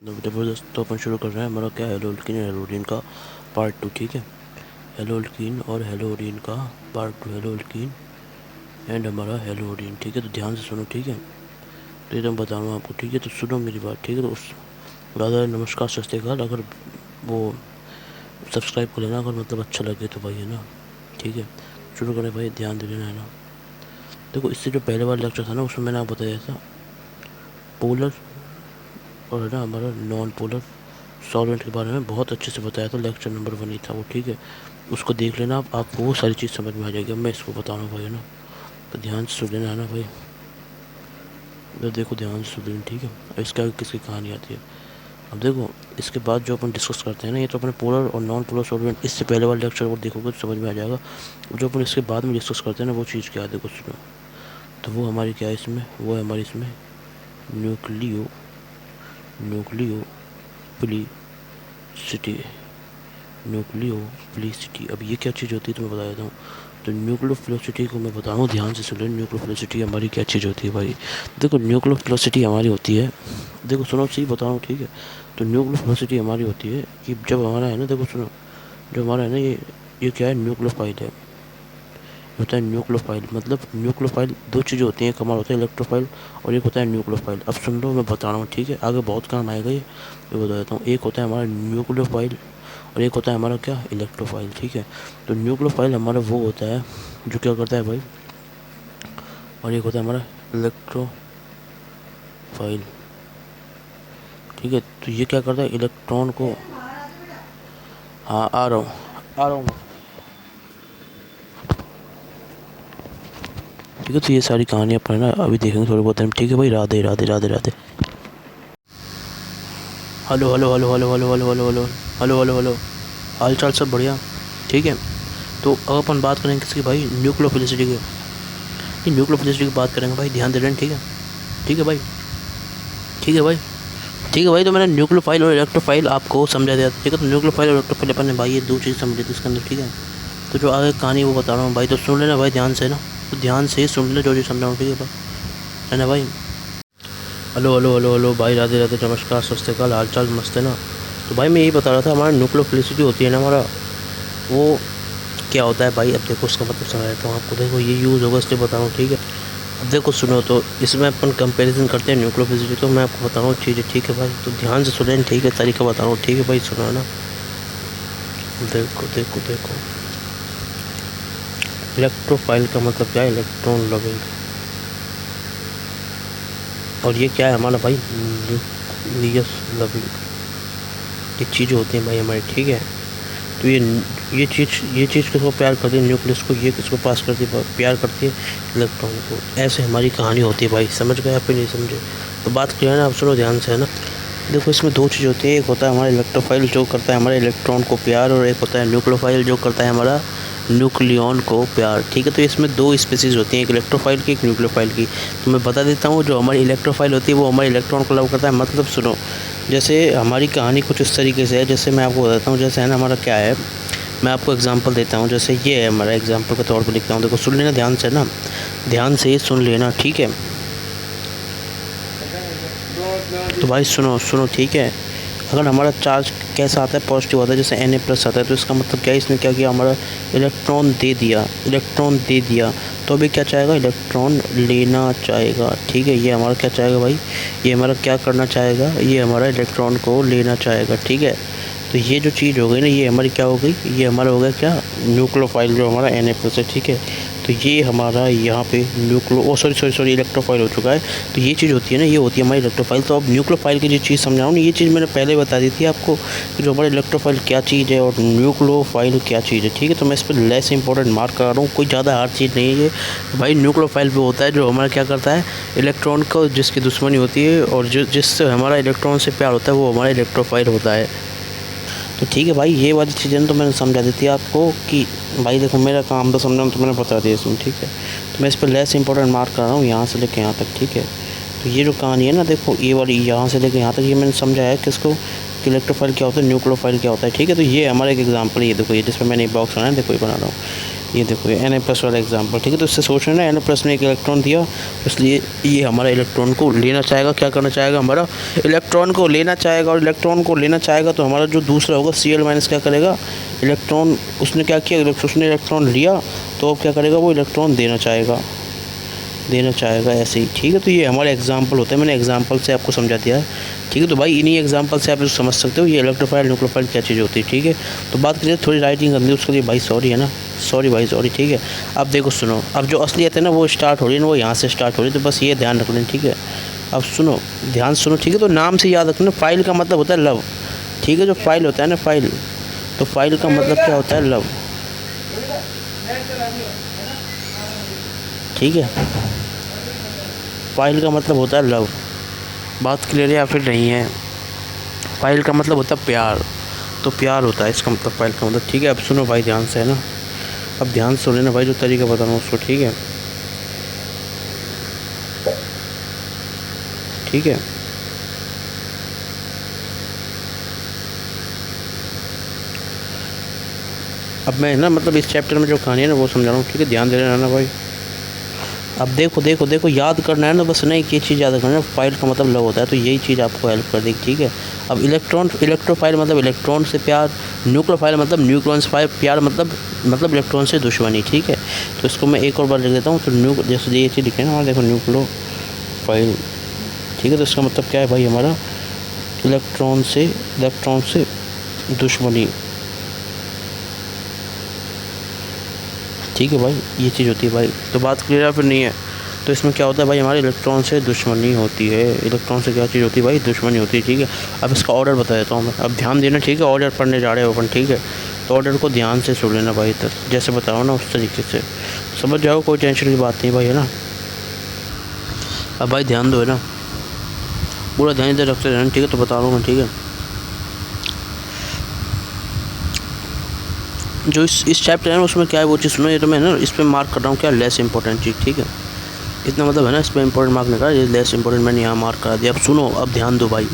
ज़बरदस्त। तो अपन शुरू कर रहे हैं हमारा क्या हेलो एल्कीन और हेलोडीन का पार्ट 2। ठीक है, हेलो एल्कीन और हेलोडीन का पार्ट 2, हेलो एल्कीन एंड हमारा हेलोडीन। ठीक है, तो ध्यान से सुनो। ठीक है, तो ये तो मैं बता रहा हूँ आपको। ठीक है, तो सुनो मेरी बात। ठीक है, तो उस राधा नमस्कार सत श्री अकाल। अगर वो सब्सक्राइब कर लेना, अगर मतलब अच्छा लगे तो भाई, है ना। ठीक है, शुरू करें भाई, ध्यान दे लेना, है ना। देखो, इससे जो पहले वाला लेक्चर था ना, उसमें मैंने आपको बताया था पोलर और है ना हमारा नॉन पोलर सॉल्वेंट के बारे में बहुत अच्छे से बताया था। लेक्चर नंबर 1 ही था वो। ठीक है, उसको देख लेना आप, आपको वो सारी चीज़ समझ में आ जाएगी। अब मैं इसको बता रहा हूँ भाई, है ना, तो ध्यान से सुन लेना, है ना भाई। तो देखो, ध्यान से सुन लेना। ठीक है, अब इसके आगे किसकी कहानी आती है। अब देखो, इसके बाद जो अपन डिस्कस करते हैं ना, ये तो अपने पोलर और नॉन पोलर सॉल्वेंट, इससे पहले वाले लेक्चर को देखोगे तो समझ में आ जाएगा। जो अपन इसके बाद में डिस्कस करते हैं ना, वो चीज़ क्या है, देखो सुनो। तो वो हमारी क्या है इसमें, वो है हमारी इसमें न्यूक्लियो न्यूक्लियो सिटी न्यूक्लियोफिलिसिटी। अब ये क्या चीज़ होती है तो मैं बता देता हूँ। तो न्यूक्लियोफिलिसिटी को मैं बता रहा हूँ, ध्यान से सुन लो। न्यूक्लियोफिलिसिटी हमारी क्या चीज़ होती है भाई। देखो, न्यूक्लियोफिलिसिटी हमारी होती है, देखो सुनो, सही बता रहा हूँ। ठीक है, तो न्यूक्लियोफिलिसिटी हमारी होती है कि जब हमारा है ना, देखो सुनो, जो हमारा है ना, ये क्या है, न्यूक्लियोफाइल है। होता है न्यूक्लियोफाइल, मतलब न्यूक्लियोफाइल दो चीज़ें होती हैं। एक हमारा होता है इलेक्ट्रोफाइल और एक होता है न्यूक्लियोफाइल। अब सुन लो, मैं बता रहा हूँ। ठीक है, आगे बहुत काम आएगा ये बता देता हूँ। एक होता है हमारा न्यूक्लियोफाइल और एक होता है हमारा क्या, इलेक्ट्रोफाइल। ठीक है, तो न्यूक्लियोफाइल हमारा वो होता है जो क्या करता है भाई, और एक होता है हमारा इलेक्ट्रोफाइल। ठीक है, तो ये क्या करता है, इलेक्ट्रॉन को, हाँ आ रहा हूँ, आ रहा हूँ। ठीक है, तो ये सारी कहानी अपन ना अभी देखेंगे थोड़ी बहुत टाइम। ठीक है भाई, Radhe Radhe Radhe Radhe. Hello hello hello hello hello hello hello hello hello hello hello, हाल चाल सब बढ़िया। ठीक है, तो अब अपन बात करेंगे किसकी भाई, न्यूक्लियोफिलिसिटी की। न्यूक्लियोफिलिसिटी की बात करेंगे भाई, ध्यान दे रहे हैं। ठीक है, ठीक है भाई, ठीक है भाई, ठीक है भाई। तो मैंने न्यूक्लियोफाइल और इलेक्ट्रोफाइल आपको समझा दिया था। ठीक है, तो न्यूक्लियोफाइल और इलेक्ट्रोफाइल अपन ने भाई ये दो चीज़ समझ ली थी इसके अंदर। ठीक है, तो जो आगे कहानी वो बता रहा हूँ भाई, तो सुन लेना भाई ध्यान से ना। तो ध्यान से सुन ले जो चीज़ समझा हूँ। ठीक है भाई, है ना भाई। हेलो हेलो हेलो हेलो भाई, राधे राधे नमस्कार सत श्री अकाल, हाल चाल मस्त है ना। तो भाई मैं यही बता रहा था, हमारा न्यूक्लियोफिलिसिटी होती है ना हमारा, वो क्या होता है भाई। अब देखो, उसका मतलब समझ देता हूँ आपको। देखो, ये यूज़ होगा इसलिए बता रहा हूँ। ठीक है, अब देखो सुनो, तो इसमें अपन कंपैरिजन करते हैं न्यूक्लियोफिलिसिटी। तो मैं आपको बता रहा हूँ चीज़ें। ठीक है भाई, तो ध्यान से सुनें। ठीक है, तरीका बता रहा हूँ। ठीक है भाई, सुनो ना। देखो देखो देखो, इलेक्ट्रोफाइल का मतलब क्या है, इलेक्ट्रॉन लविंग। और ये क्या है हमारा भाई, न्यूक्लियस लविंग। ये चीज़ें होती हैं भाई हमारी। ठीक है, तो ये चीज़ किसको प्यार करती है, न्यूक्लियस को। ये किसको पास करती है, प्यार करती है इलेक्ट्रॉन को। ऐसे हमारी कहानी होती है भाई। समझ गए या फिर नहीं समझे, तो बात क्लियर है ना। आप सुनो ध्यान से, है ना। देखो, इसमें दो चीज़ होती है। एक होता है हमारा इलेक्ट्रोफाइल जो करता है हमारे इलेक्ट्रॉन को प्यार, और एक होता है न्यूक्लियोफाइल जो करता है हमारा न्यूक्लियॉन को प्यार। ठीक है, तो इसमें दो स्पीसीज होती हैं, एक इलेक्ट्रोफाइल की, एक न्यूक्लियोफाइल की। तो मैं बता देता हूँ, जो हमारी इलेक्ट्रोफाइल होती है वो हमारे इलेक्ट्रॉन को लव करता है। मतलब सुनो, जैसे हमारी कहानी कुछ इस तरीके से है, जैसे मैं आपको बताता हूँ। जैसे है ना, हमारा क्या है, मैं आपको एग्जांपल देता हूँ। जैसे ये है हमारा, एग्जांपल के तौर पे लिखता हूँ। देखो सुन लेना ध्यान से ना, ध्यान से सुन लेना। ठीक है, तो भाई सुनो सुनो। ठीक है, अगर हमारा चार्ज कैसा आता है, पॉजिटिव आता है, जैसे Na+ आता है, तो इसका मतलब क्या है, इसने क्या किया, हमारा इलेक्ट्रॉन दे दिया, इलेक्ट्रॉन दे दिया। तो अभी क्या चाहेगा, इलेक्ट्रॉन लेना चाहेगा। ठीक है, ये हमारा क्या चाहेगा भाई, ये हमारा क्या करना चाहेगा, ये हमारा इलेक्ट्रॉन को लेना चाहेगा। ठीक है, तो ये जो चीज़ हो गई ना, ये हमारी क्या हो गई, ये हमारा हो गया क्या, न्यूक्लियोफाइल जो हमारा Na+ है। ठीक है, तो ये हमारा यहाँ पे सॉरी इलेक्ट्रोफाइल हो चुका है। तो ये चीज़ होती है ना, ये होती है हमारी इलेक्ट्रोफाइल। तो अब न्यूक्लियोफाइल की जो चीज़ समझाऊँ ना, ये चीज़ मैंने पहले बता दी थी आपको कि जो हमारा इलेक्ट्रोफाइल क्या चीज़ है और न्यूक्लियोफाइल क्या चीज़ है। ठीक है, तो मैं इस पर लेस इंपॉर्टेंट मार्क करा रहा हूँ, कोई ज़्यादा हार्ड चीज़ नहीं है ये भाई। न्यूक्लियोफाइल वो होता है जो हमारा क्या करता है, इलेक्ट्रॉन को जिसकी दुश्मनी होती है और जिससे हमारा इलेक्ट्रॉन से प्यार होता है, वो हमारा इलेक्ट्रोफाइल होता है। तो ठीक है भाई, ये वाली चीज़ें तो मैंने समझा दी थी आपको कि भाई देखो, मेरा काम तो समझाना, तो मैंने बता दिया इसमें। ठीक है, तो मैं इस पर लेस इंपॉर्टेंट मार्क कर रहा हूँ, यहाँ से लेके यहाँ तक। ठीक है, तो ये जो कहानी है ना, देखो ये वाली यहाँ से लेके यहाँ तक, ये मैंने समझाया किसको, कि इलेक्ट्रोफाइल क्या होता है, न्यूक्लियोफाइल क्या होता है। ठीक है, तो ये हमारा एक एग्जाम्पल, ये देखो, ये जिसमें मैंने बॉक्स बनाया, देखो ये बना रहा हूँ। ये देखो ये Na+ वाला एग्जाम्पल, ठीक है। तो इससे सोच रहे हैं ना, Na+ ने एक इलेक्ट्रॉन दिया, इसलिए ये हमारा इलेक्ट्रॉन को लेना चाहेगा, क्या करना चाहेगा, हमारा इलेक्ट्रॉन को लेना चाहेगा। और इलेक्ट्रॉन को लेना चाहेगा तो हमारा जो दूसरा होगा Cl- क्या करेगा, इलेक्ट्रॉन, उसने क्या किया, उसने इलेक्ट्रॉन लिया, तो अब क्या करेगा, वो इलेक्ट्रॉन देना चाहेगा ऐसे ही, ठीक है। तो ये हमारे एग्जाम्पल होते हैं, मैंने एग्जाम्पल से आपको समझा दिया है, ठीक है। तो भाई इन्हीं एग्जाम्पल से आप इसको समझ सकते हो ये इलेक्ट्रोफाइल न्यूक्लियोफाइल क्या चीज़ होती है, ठीक है। तो बात करिए थोड़ी राइटिंग करनी है उसके लिए, भाई सॉरी है ना, सॉरी भाई सॉरी, ठीक है। अब देखो सुनो, अब जो असलियत है ना वो स्टार्ट हो रही है ना, वो यहाँ से स्टार्ट हो रही है, तो बस ये ध्यान रख लें, ठीक है। अब सुनो, ध्यान सुनो, ठीक है। तो नाम से याद रखना, फाइल का मतलब होता है लव, ठीक है। जो फाइल होता है ना, फाइल, तो फाइल का मतलब क्या होता है, लव, ठीक है। फाइल का मतलब होता है लव, बात क्लियर है या फिर नहीं है। फाइल का मतलब होता है प्यार, तो प्यार होता है इसका मतलब, फाइल का मतलब, ठीक है। अब सुनो भाई ध्यान से, है ना, अब ध्यान से लेना भाई, जो तरीका बता रहा हूँ उसको, ठीक है, ठीक है। अब मैं ना मतलब इस चैप्टर में जो कहानी है ना वो समझा रहा हूँ, ठीक है, ध्यान दे लेना ना भाई। अब देखो देखो देखो, याद करना है ना, बस नहीं एक चीज़ याद करना है, फाइल का मतलब लव होता है, तो यही चीज़ आपको हेल्प कर देगी, ठीक है। अब इलेक्ट्रोफाइल मतलब इलेक्ट्रॉन से प्यार, न्यूक्लियोफाइल मतलब न्यूक्लियन से प्यार, मतलब इलेक्ट्रॉन से दुश्मनी, ठीक है। तो इसको मैं एक और बार लिख देता हूँ, तो जैसे ये चीज़ लिखे ना, देखो न्यूक्लियोफाइल, ठीक है। तो इसका मतलब क्या है भाई, हमारा इलेक्ट्रॉन से दुश्मनी, ठीक है भाई, ये चीज़ होती है भाई। तो बात क्लियर है फिर नहीं है। तो इसमें क्या होता है भाई, हमारे इलेक्ट्रॉन से दुश्मनी होती है, इलेक्ट्रॉन से क्या चीज़ होती है भाई, दुश्मनी होती है, ठीक है। अब इसका ऑर्डर बता देता हूँ मैं, अब ध्यान देना, ठीक है। ऑर्डर पढ़ने जा रहे हो अपन, ठीक है। तो ऑर्डर को ध्यान से सुन लेना भाई, इधर जैसे बताओ ना उस तरीके से समझ जाओ, कोई टेंशन की बात नहीं भाई, है ना। अब भाई ध्यान दो, है ना, पूरा ध्यान इधर रखते रहना, ठीक है। तो बता रहा हूँ मैं, ठीक है। जो इस चैप्टर है ना उसमें क्या है वो चीज़ सुनो, ये तो मैं ना इस पर मार्क कर रहा हूँ, क्या लेस इंपॉर्टेंट चीज़, ठीक है। इतना मतलब है ना, इस पर इंपॉर्टेंट मार्क नहीं करा, ये लेस इंपॉर्टेंट मैंने यहाँ मार्क करा दिया। अब सुनो, अब ध्यान दो भाई,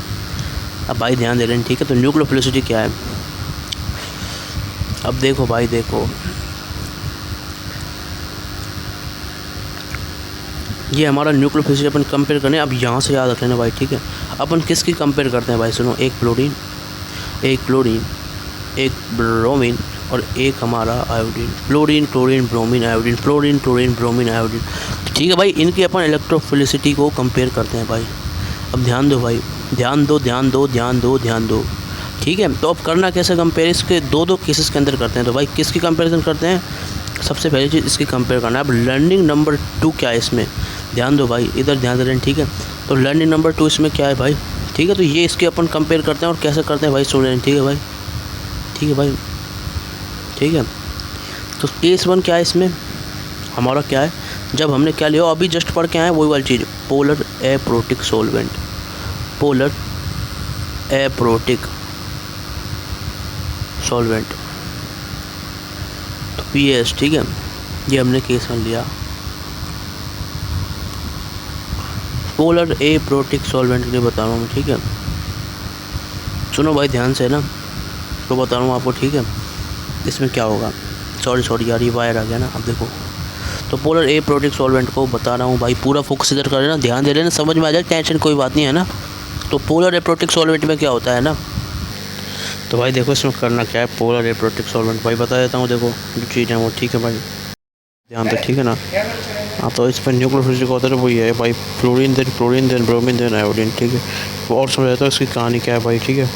अब भाई ध्यान दे रहे हैं, ठीक है। तो न्यूक्लियोफिलिसिटी क्या है, अब देखो भाई देखो, ये हमारा न्यूक्लियोफिलिसिटी अपन कंपेयर करने, अब यहाँ से याद रख लेना भाई, ठीक है। अपन किसकी कंपेयर करते हैं भाई, सुनो, एक क्लोरीन, एक ब्रोमीन और एक हमारा iodine, chlorine chlorine bromine iodine, chlorine chlorine bromine iodine, ठीक है भाई। इनकी अपन इलेक्ट्रोफिलिसिटी को कंपेयर करते हैं भाई। अब ध्यान दो भाई, ध्यान दो, ठीक है। तो अब करना कैसे कंपेयर, इसके दो केसेस के अंदर करते हैं। तो भाई किसकी कंपेरिजन करते हैं, सबसे पहली चीज़ इसकी कंपेयर करना है। अब लर्निंग नंबर 2 क्या है इसमें, ध्यान दो भाई, इधर ध्यान दे रहे हैं, ठीक है। तो लर्निंग नंबर 2 इसमें क्या है भाई, ठीक है। तो ये इसके अपन कंपेयर करते हैं, और कैसे करते हैं भाई सुन रहे हैं, ठीक है भाई, ठीक है। तो केस 1 क्या है इसमें हमारा, क्या है, जब हमने क्या लिया अभी जस्ट पढ़ के आए वही वाली चीज़, polar aprotic solvent, polar aprotic solvent, तो PS, ठीक है। ये हमने केस 1 लिया, पोलर एप्रोटिक सॉल्वेंट के लिए बता रहा हूँ, ठीक है। सुनो भाई ध्यान से ना, तो बता रहा हूँ आपको, ठीक है। इसमें क्या होगा, सॉरी यार ये वायर आ गया ना। अब देखो, तो पोलर एप्रोटिक सॉल्वेंट को बता रहा हूँ भाई, पूरा फोकस इधर कर लेना, ध्यान दे लेना, समझ में आ जाए, टेंशन कोई बात नहीं है ना। तो पोलर एप्रोटिक सॉल्वेंट में क्या होता है ना, तो भाई देखो इसमें करना क्या है, पोलर एप्रोटिक सॉल्वेंट भाई बता देता हूँ, देखो जो चीज़ है वो, ठीक है भाई, ध्यान दो, ठीक है ना। हाँ, तो इस पर न्यूक्लियोफिलिसिटी का होता है वही है भाई, fluorine then bromine then iodine, ठीक है। वो और समझ जाता है इसकी कहानी क्या है भाई, ठीक है।